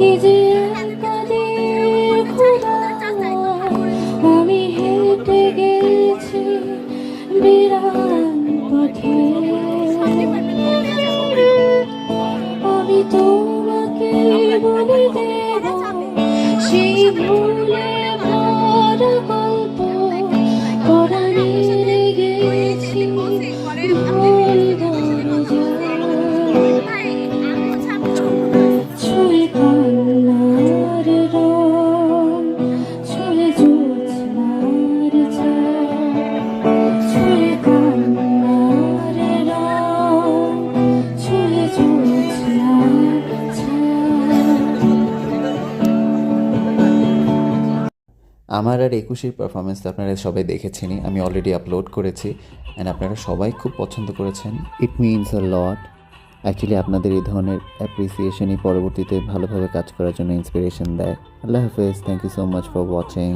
কি যে কাদের খোদা, আমি হেঁটে গেছি বিরান পথে। আমি তোমাকে বলে দেব সেই ভুলে ভরা গল্প, পরাণে লেগেছি ভুল দরজা। ছুঁয়ে কান্নার রং, ছুঁয়ে জ্যোৎস্নার ছায়া, ছুঁয়ে কান্নার রং, ছুঁয়ে জ্যোৎস্নার ছায়া। আমার আর 21-এর পারফরমেন্স তো আপনারা সবাই দেখেছেনই, আমি অলরেডি আপলোড করেছি অ্যান্ড আপনারা সবাই খুব পছন্দ করেছেন। It means a lot. Actually আপনাদের এই ধরনের অ্যাপ্রিসিয়েশনই পরবর্তীতে ভালোভাবে কাজ করার জন্য ইন্সপিরেশন দেয়। আল্লাহ হাফেজ, thank you so much for watching.